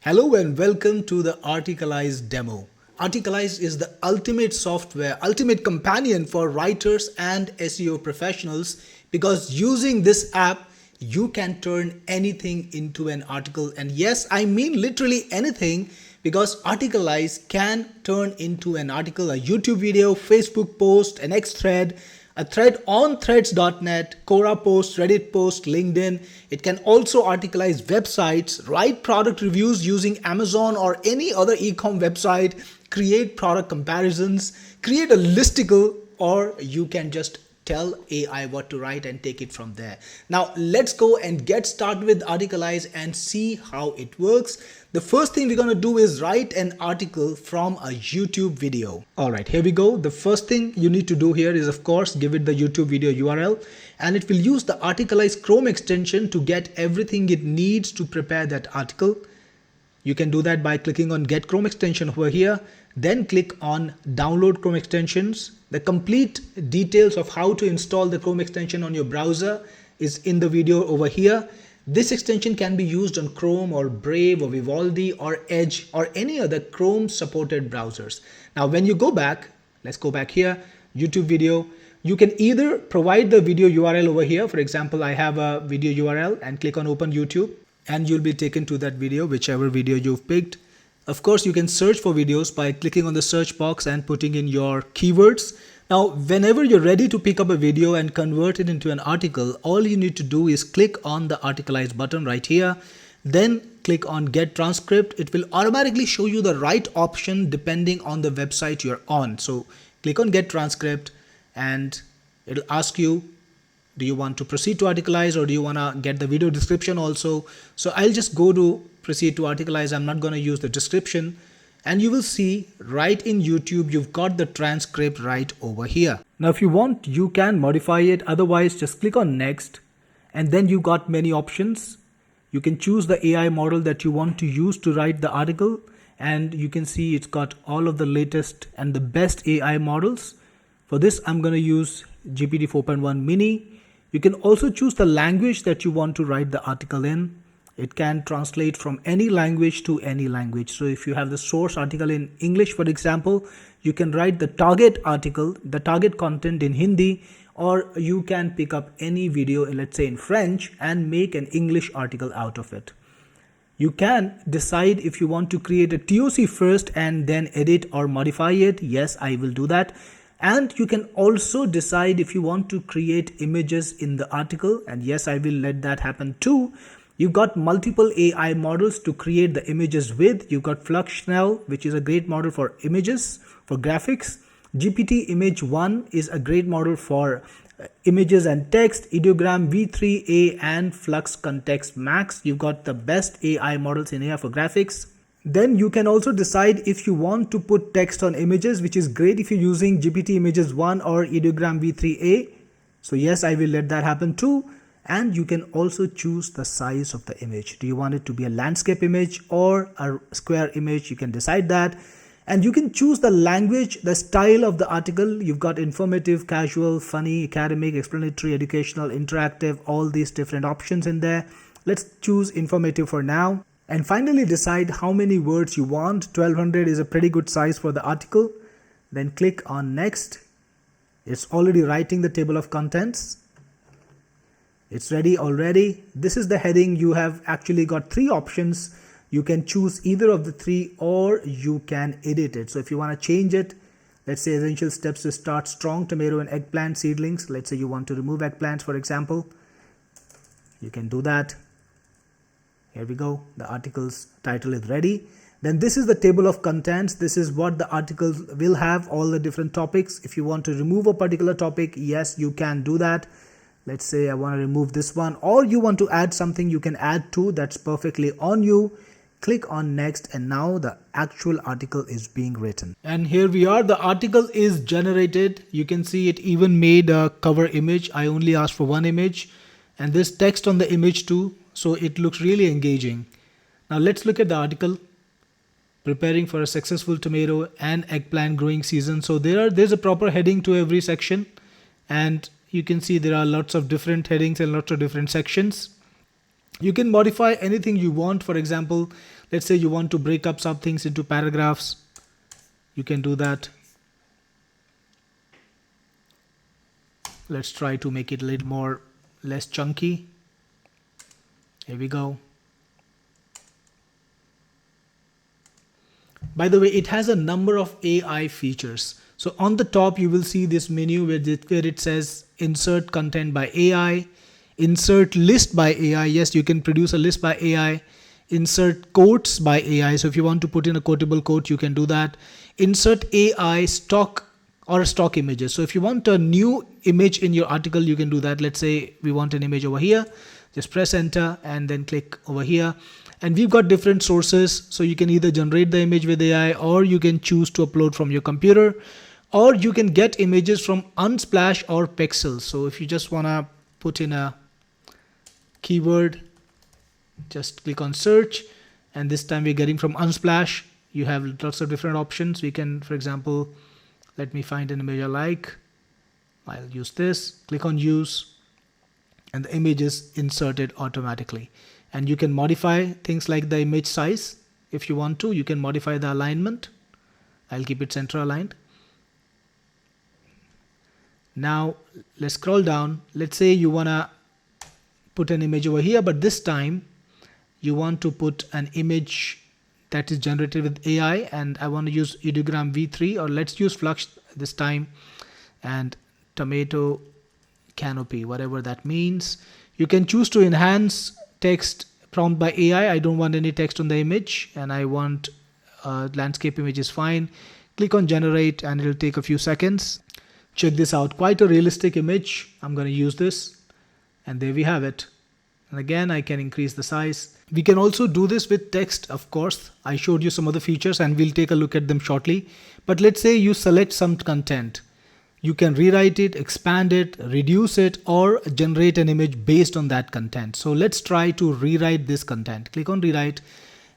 Hello and welcome to the Articalize demo. Articalize is the ultimate software, ultimate companion for writers and SEO professionals because using this app, you can turn anything into an article. And yes, I mean literally anything because Articalize can turn into an article, a YouTube video, Facebook post, an X thread, a thread on threads.net, Quora post, Reddit post, LinkedIn. It can also articleize websites, write product reviews using Amazon or any other e-com website, create product comparisons, create a listicle, or you can just tell AI what to write and take it from there. Now let's go and get started with Articalize and see how it works. The first thing we're going to do is write an article from a YouTube video. All right, here we go. The first thing you need to do here is, of course, give it the YouTube video URL, and it will use the Articalize Chrome extension to get everything it needs to prepare that article. You can do that by clicking on Get Chrome extension over here, then click on Download Chrome extensions. The complete details of how to install the Chrome extension on your browser is in the video over here. This extension can be used on Chrome or Brave or Vivaldi or Edge or any other Chrome supported browsers. Now, when you go back, let's go back here, YouTube video, you can either provide the video URL over here. For example, I have a video URL and click on Open YouTube and you'll be taken to that video, whichever video you've picked. Of course, you can search for videos by clicking on the search box and putting in your keywords. Now, whenever you're ready to pick up a video and convert it into an article, all you need to do is click on the Articalize button right here. Then click on Get Transcript. It will automatically show you the right option depending on the website you're on. So click on Get Transcript and it'll ask you, do you want to proceed to Articalize or do you want to get the video description also? So I'll just go to proceed to Articalize. I'm not going to use the description. And you will see right in YouTube, you've got the transcript right over here. Now, if you want, you can modify it. Otherwise, just click on Next. And then you got many options. You can choose the AI model that you want to use to write the article. And you can see it's got all of the latest and the best AI models. For this, I'm going to use GPT 4.1 mini. You can also choose the language that you want to write the article in. It can translate from any language to any language. So if you have the source article in English, for example, you can write the target article, the target content in Hindi, or you can pick up any video, let's say in French, and make an English article out of it. You can decide if you want to create a TOC first and then edit or modify it. Yes, I will do that. And you can also decide if you want to create images in the article. And yes, I will let that happen too. You've got multiple AI models to create the images with. You've got Fluxnell, which is a great model for images, for graphics. GPT Image 1 is a great model for images and text. Ideogram V3A and Flux Context Max. You've got the best AI models in here for graphics. Then you can also decide if you want to put text on images, which is great if you're using GPT Images 1 or Ideogram V3A. So yes, I will let that happen too. And you can also choose the size of the image. Do you want it to be a landscape image or a square image? You can decide that. And you can choose the language, the style of the article. You've got informative, casual, funny, academic, explanatory, educational, interactive, all these different options in there. Let's choose informative for now. And finally decide how many words you want. 1200 is a pretty good size for the article. Then click on Next. It's already writing the table of contents. It's ready already. This is the heading. You have actually got three options. You can choose either of the three or you can edit it. So if you want to change it, let's say essential steps to start strong tomato and eggplant seedlings. Let's say you want to remove eggplants, for example. You can do that. Here we go. The article's title is ready. Then this is the table of contents. This is what the article will have, all the different topics. If you want to remove a particular topic, yes, you can do that. Let's say I want to remove this one, or you want to add something, you can add to. That's perfectly on you. Click on Next, and now the actual article is being written. And here we are. The article is generated. You can see it even made a cover image. I only asked for one image, and there's text on the image too. So it looks really engaging. Now let's look at the article. Preparing for a successful tomato and eggplant growing season. So there's a proper heading to every section, and you can see there are lots of different headings and lots of different sections. You can modify anything you want. For example, Let's say you want to break up some things into paragraphs. You can do that. Let's try to make it a little more less chunky. Here we go. By the way, it has a number of AI features. So on the top, you will see this menu where it says insert content by AI, insert list by AI. Yes, you can produce a list by AI. Insert quotes by AI. So if you want to put in a quotable quote, you can do that. Insert AI stock or stock images. So if you want a new image in your article, you can do that. Let's say we want an image over here. Just press enter and then click over here. And we've got different sources. So you can either generate the image with AI, or you can choose to upload from your computer, or you can get images from Unsplash or Pexels. So if you just want to put in a keyword, just click on search, and this time we're getting from Unsplash. You have lots of different options. We can, for example, let me find an image I like. I'll use this. Click on use, and the image is inserted automatically. And you can modify things like the image size. If you want to, you can modify the alignment. I'll keep it center aligned. Now let's scroll down. Let's say you want to put an image over here, but this time you want to put an image that is generated with AI, and I want to use ideogram v3, or let's use Flux this time, and tomato canopy, whatever that means. You can choose to enhance text prompt by AI. I don't want any text on the image, and I want landscape image is fine. Click on generate, and it'll take a few seconds. Check this out, quite a realistic image. I'm going to use this, and there we have it. And again, I can increase the size. We can also do this with text, of course. I showed you some other features, and we'll take a look at them shortly. But let's say you select some content. You can rewrite it, expand it, reduce it, or generate an image based on that content. So let's try to rewrite this content. Click on rewrite,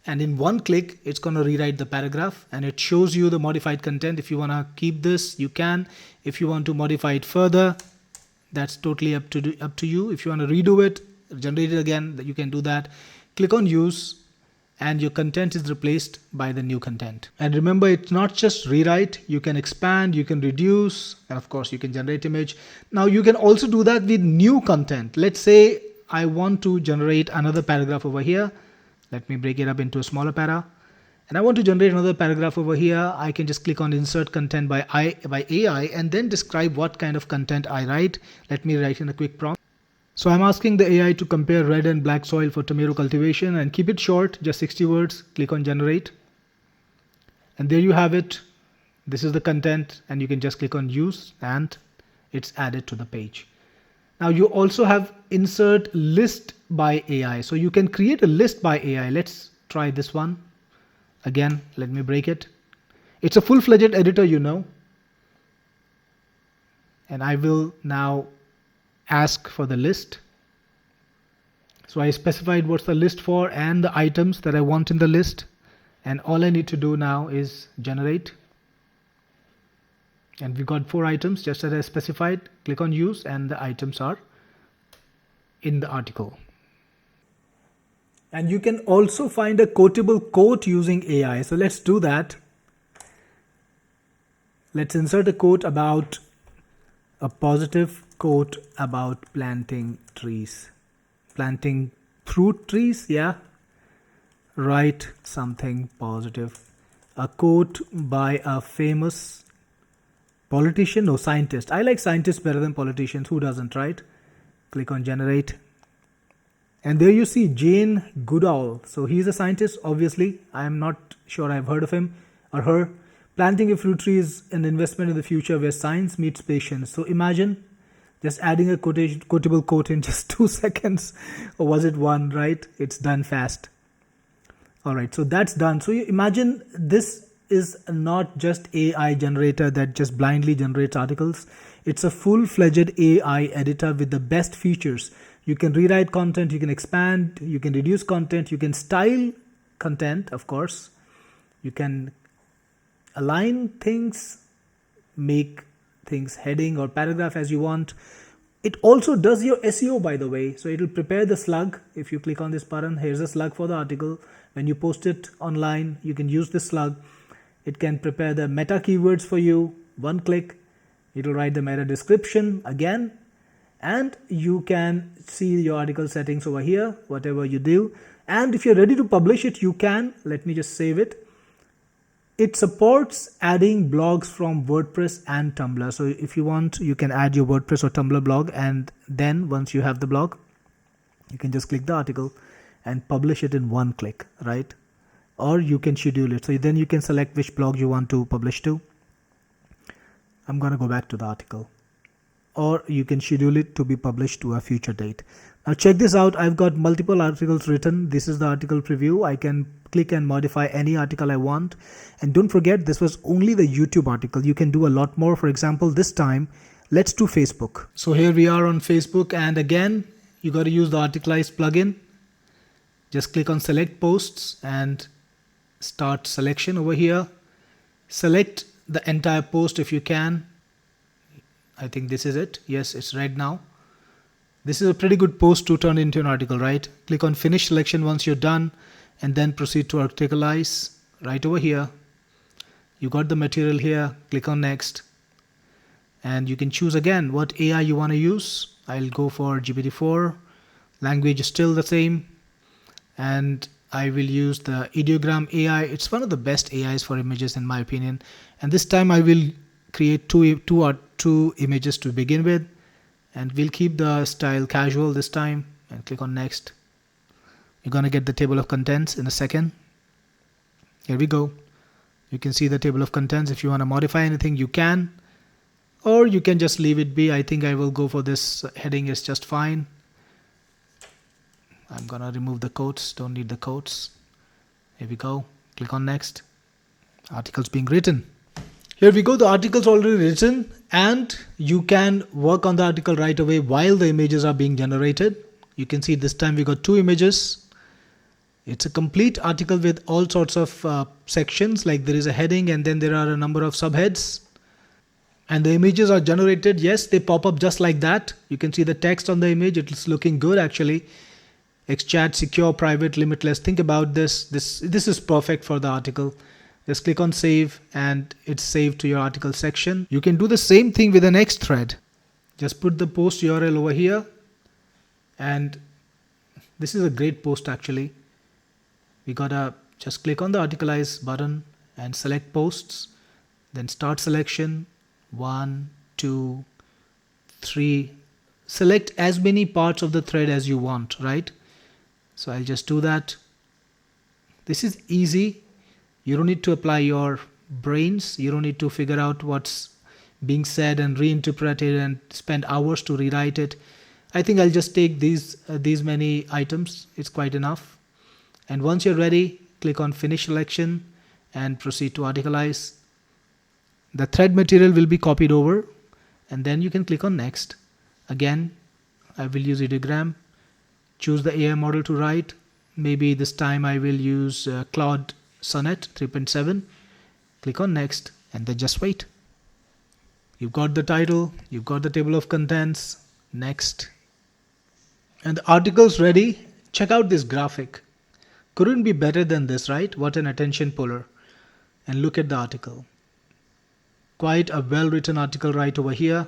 and in one click, it's going to rewrite the paragraph, and it shows you the modified content. If you want to keep this, you can. If you want to modify it further, that's totally up to you. If you want to redo it, generate it again, you can do that. Click on use, and your content is replaced by the new content. And remember, it's not just rewrite. You can expand, you can reduce, and of course you can generate image. Now you can also do that with new content. Let's say I want to generate another paragraph over here. Let me break it up into a smaller para, and I want to generate another paragraph over here. I can just click on insert content by AI, and then describe what kind of content I write. Let me write in a quick prompt. So I'm asking the AI to compare red and black soil for tomato cultivation, and keep it short, just 60 words. Click on generate. And there you have it. This is the content, and you can just click on use, and it's added to the page. Now you also have insert list by AI. So you can create a list by AI. Let's try this one. Again, let me break it. It's a full-fledged editor, you know. And I will now ask for the list. So I specified what's the list for and the items that I want in the list, and all I need to do now is generate, and we got 4 items just as I specified. Click on use, and the items are in the article. And you can also find a quotable quote using AI. So let's do that. Let's insert a quote about a positive quote about planting trees, planting fruit trees. Yeah, write something positive. A quote by a famous politician or scientist. I like scientists better than politicians. Who doesn't, right? Click on generate, and there you see Jane Goodall. So he's a scientist, obviously. I'm not sure I've heard of him or her. Planting a fruit tree is an investment in the future where science meets patience. So imagine just adding a quotable quote in just 2 seconds, or was it 1, right? It's done fast. All right, so that's done. So you imagine this is not just AI generator that just blindly generates articles. It's a full-fledged AI editor with the best features. You can rewrite content, you can expand, you can reduce content, you can style content, of course. You can align things, make things heading or paragraph as you want. It also does your SEO, by the way. So it will prepare the slug. If you click on this button, here's a slug for the article. When you post it online, you can use this slug. It can prepare the meta keywords for you. One click, it will write the meta description again. And you can see your article settings over here, whatever you do. And if you're ready to publish it, you can. Let me just save it. It supports adding blogs from WordPress and Tumblr. So if you want, you can add your WordPress or Tumblr blog, and then once you have the blog, you can just click the article and publish it in one click, right? Or you can schedule it. So then you can select which blog you want to publish to. I'm going to go back to the article. Or you can schedule it to be published to a future date. Now check this out. I've got multiple articles written. This is the article preview. I can click and modify any article I want. And don't forget, this was only the YouTube article. You can do a lot more. For example, this time, let's do Facebook. So here we are on Facebook. And again, you got to use the Articalize plugin. Just click on select posts and start selection over here. Select the entire post if you can. I think this is it. Yes, it's red now. This is a pretty good post to turn into an article, right? Click on finish selection once you're done, and then proceed to Articalize right over here. You got the material here. Click on next, and you can choose again what AI you want to use. I'll go for GPT-4. Language is still the same, and I will use the ideogram AI. It's one of the best AIs for images in my opinion. And this time I will create two images to begin with, and we'll keep the style casual this time, and click on next. You're going to get the table of contents in a second. Here we go. You can see the table of contents. If you want to modify anything, you can, or you can just leave it be. I think I will go for this heading is just fine. I'm going to remove the quotes. Don't need the quotes. Here we go. Click on next. Articles being written. Here we go, the article's already written, and you can work on the article right away while the images are being generated. You can see this time we got 2 images. It's a complete article with all sorts of sections, like there is a heading and then there are a number of subheads. And the images are generated. Yes, they pop up just like that. You can see the text on the image. It's looking good actually. XChat, secure, private, limitless. Think about this. This is perfect for the article. Just click on save and it's saved to your article section. You can do the same thing with the next thread. Just put the post URL over here, and this is a great post actually. We gotta just click on the Articalize button and select posts, then start selection. 1, 2, 3. Select as many parts of the thread as you want, right? So I'll just do that. This is easy. You don't need to apply your brains. You don't need to figure out what's being said and reinterpret it and spend hours to rewrite it. I think I'll just take these many items. It's quite enough. And once you're ready, click on finish selection and proceed to Articalize. The thread material will be copied over, and then you can click on next. Again, I will use ideogram. Choose the AI model to write. Maybe this time I will use Claude Sonnet 3.7. Click on next and then just wait. You've got the title, you've got the table of contents. Next. And the article's ready. Check out this graphic. Couldn't be better than this, right? What an attention puller. And look at the article. Quite a well-written article right over here.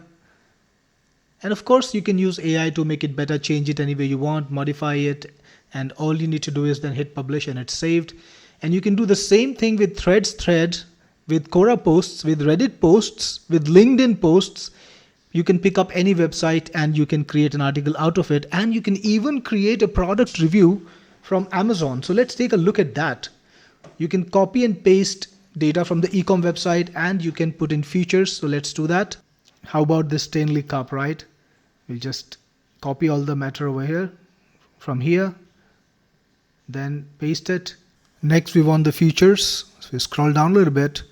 And of course, you can use AI to make it better, change it any way you want, modify it. And all you need to do is then hit publish and it's saved. And you can do the same thing with Threads thread, with Quora posts, with Reddit posts, with LinkedIn posts. You can pick up any website and you can create an article out of it. And you can even create a product review from Amazon. So let's take a look at that. You can copy and paste data from the e-com website and you can put in features. So let's do that. How about this Stanley Cup, right? We'll just copy all the matter over here from here, then paste it. Next, we want the features. So we scroll down a little bit,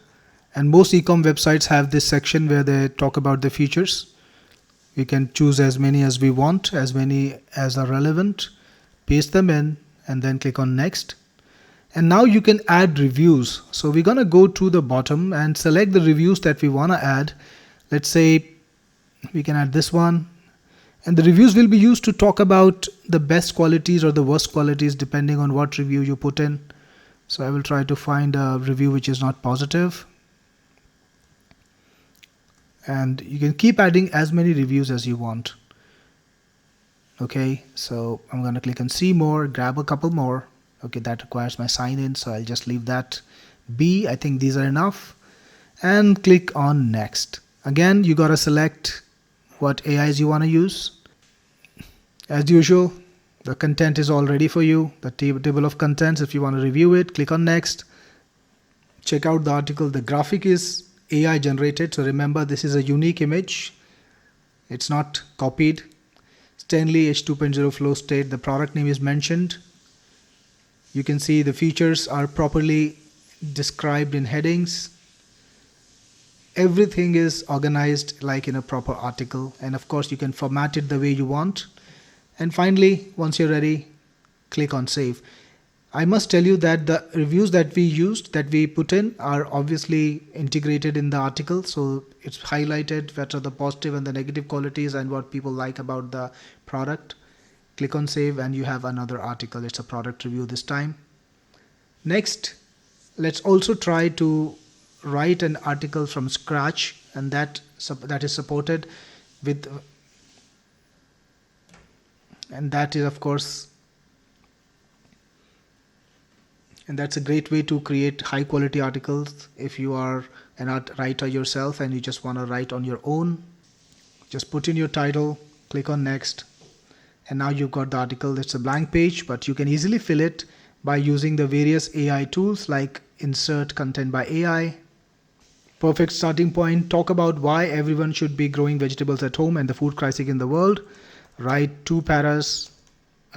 and most e-com websites have this section where they talk about the features. We can choose as many as we want, as many as are relevant, paste them in, and then click on next. And now you can add reviews. So we're going to go to the bottom and select the reviews that we want to add. Let's say we can add this one. And the reviews will be used to talk about the best qualities or the worst qualities depending on what review you put in. So I will try to find a review which is not positive. And you can keep adding as many reviews as you want. Okay, so I'm going to click on see more, grab a couple more. Okay, that requires my sign in, so I'll just leave that be. I think these are enough. And click on next. Again, you got to select what AIs you want to use. As usual, the content is all ready for you. The table of contents, if you want to review it, click on next. Check out the article. The graphic is AI generated. So remember, this is a unique image. It's not copied. Stanley H2.0 flow state. The product name is mentioned. You can see the features are properly described in headings. Everything is organized like in a proper article. And of course, you can format it the way you want. And finally, once you're ready, click on save. I must tell you that the reviews that we used, that we put in, are obviously integrated in the article. So it's highlighted what are the positive and the negative qualities and what people like about the product. Click on save and you have another article. It's a product review this time. Next, let's also try to write an article from scratch, and that is supported with, and that is of course, and that's a great way to create high quality articles. If you are an art writer yourself and you just want to write on your own, just put in your title, click on next, and now you've got the article. It's a blank page, but you can easily fill it by using the various AI tools like insert content by AI. Perfect starting point. Talk about why everyone should be growing vegetables at home and the food crisis in the world. Write 2 paras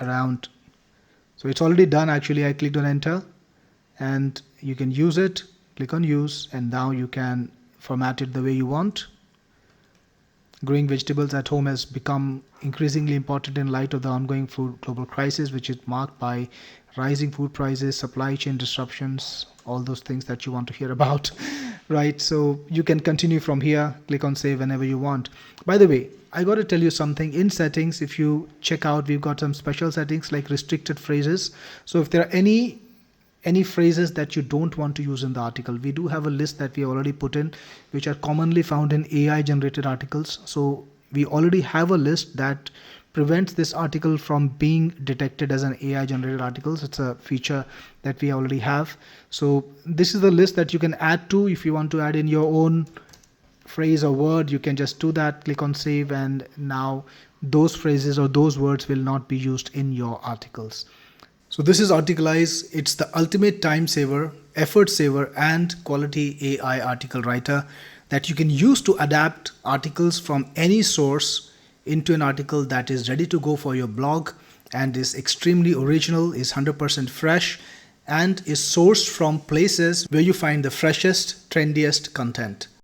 around. So it's already done. Actually, I clicked on enter and you can use it. Click on use and now you can format it the way you want. Growing vegetables at home has become increasingly important in light of the ongoing food global crisis, which is marked by rising food prices, supply chain disruptions, all those things that you want to hear about, right? So you can continue from here, click on save whenever you want. By the way, I got to tell you something. In settings, if you check out, we've got some special settings like restricted phrases. So if there are any phrases that you don't want to use in the article, we do have a list that we already put in, which are commonly found in AI generated articles. So we already have a list that prevents this article from being detected as an AI generated article. It's a feature that we already have. So this is the list that you can add to. If you want to add in your own phrase or word, you can just do that, click on save, and now those phrases or those words will not be used in your articles. So this is Articalize. It's the ultimate time saver, effort saver, and quality AI article writer that you can use to adapt articles from any source into an article that is ready to go for your blog and is extremely original, is 100% fresh, and is sourced from places where you find the freshest, trendiest content.